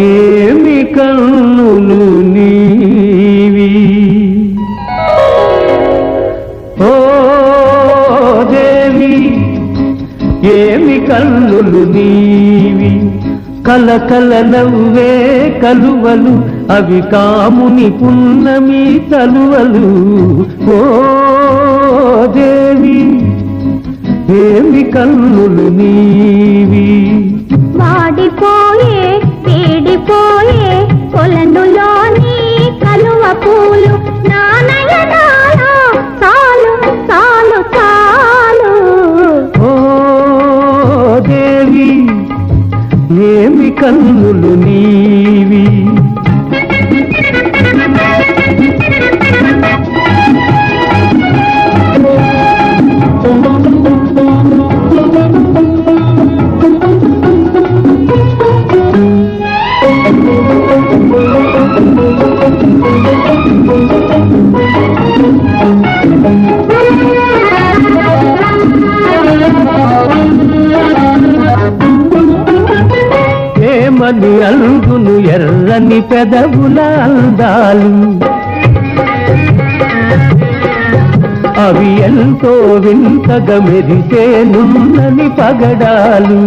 ఏమి కన్నులు నీవి ఓ దేవి ఏమి కన్నులు నీవి కలకల నవ్వే కలువలు అవి కాముని పున్నమి తలువలు ఓ దేవి ఏమి కన్నులు నీవి వాడిపోయే వేడిపోయే కొలనులోని కలువ పూలు నానయనాలో చాలు చాలు చాలు ఓ దేవి ఏమి కన్నులు నీవి ఏమని అల్గును ఎర్రని పెదవుల అందాలు అవి ఎంతో వింతగా మెరిసే నున్నని పగడాలు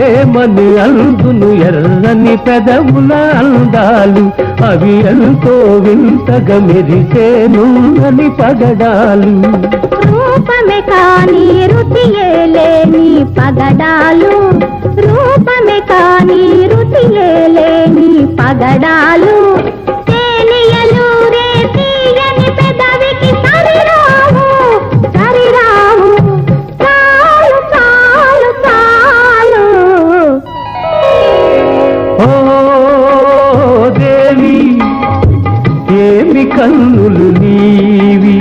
ఏమని అల్గును ఎర్రని పెదవుల అందాలు అవి ఎంతో వింతగా మెరిసే నున్నని పగడాలు రూపమే కాని రుచియే లేని పగడాలు రూపమే కాని రుచియే లేని పగడాలు తేలియలు రే తీయని పెదవికి సరిరావు సరిరావు చాలు చాలు చాలు ఓ దేవి ఏమి కన్నులు నీవి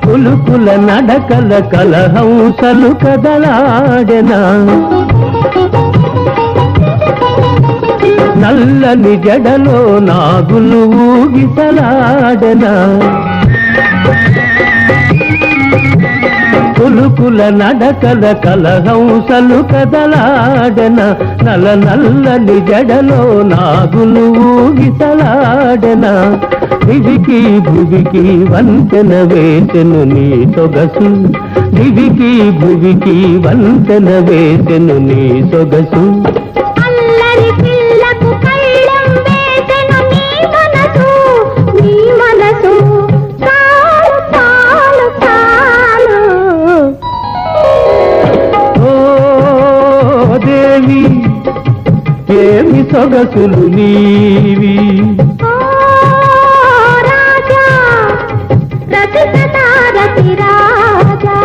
పులుకుల నడకల కలహంసలు కదలాడెనా నల్లని జడలో నాగులు ఊగిసలాడెనా పులుకుల నడకల కలహంసలు కదలాడెన నల్ల నల్లని జడలో నాగులు ఊగిసలాడెన దివికి భువికి వంతెన వేసెను నీ సొగసు దివికి భువికి వంతెన వేసెను నీ సొగసు అల్లరి పిల్లకు కళ్ళం వేసెను నీ మనసు నీ మనసు చాలు చాలు చాలు ఓ దేవి ఏమి సొగసులు నీవి రాజా రతి రాజా